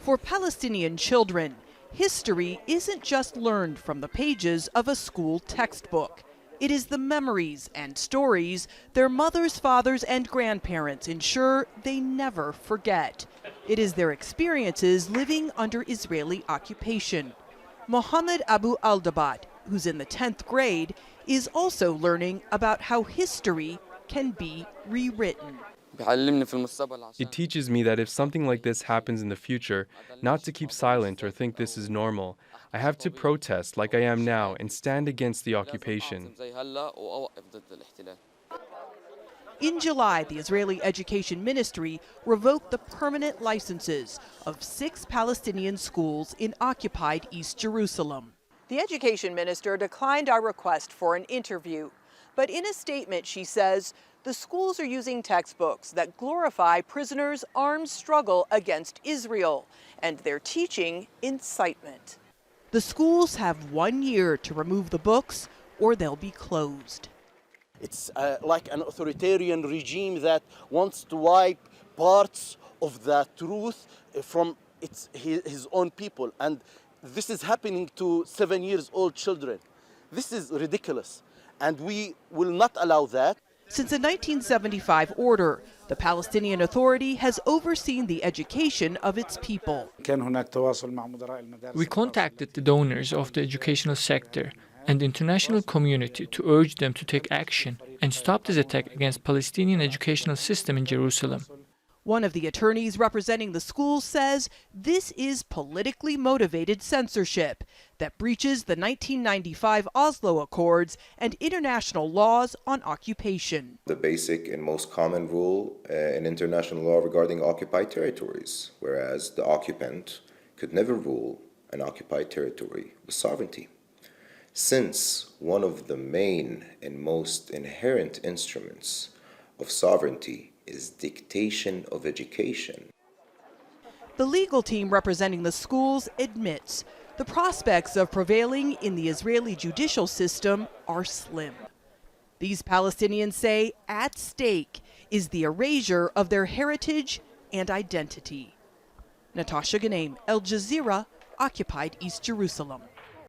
For Palestinian children, history isn't just learned from the pages of a school textbook. It is the memories and stories their mothers, fathers, and grandparents ensure they never forget. It is their experiences living under Israeli occupation. Mohammed Abu Aldabad, who's in the 10th grade, is also learning about how history can be rewritten. It teaches me that if something like this happens in the future, not to keep silent or think this is normal. I have to protest like I am now and stand against the occupation. In July, the Israeli Education Ministry revoked the permanent licenses of 6 Palestinian schools in occupied East Jerusalem. The Education Minister declined our request for an interview, but in a statement she says the schools are using textbooks that glorify prisoners' armed struggle against Israel, and they're teaching incitement. The schools have 1 year to remove the books or they'll be closed. It's like an authoritarian regime that wants to wipe parts of the truth from his own people. And this is happening to 7-year-old children. This is ridiculous, and we will not allow that. Since a 1975 order, the Palestinian Authority has overseen the education of its people. We contacted the donors of the educational sector and the international community to urge them to take action and stop this attack against Palestinian educational system in Jerusalem. One of the attorneys representing the schools says this is politically motivated censorship that breaches the 1995 Oslo Accords and international laws on occupation. The basic and most common rule in international law regarding occupied territories, whereas the occupant could never rule an occupied territory with sovereignty. Since one of the main and most inherent instruments of sovereignty is dictation of education. The legal team representing the schools admits the prospects of prevailing in the Israeli judicial system are slim. These Palestinians say at stake is the erasure of their heritage and identity. Natasha, Ghoneim, Jazeera, occupied East Jerusalem.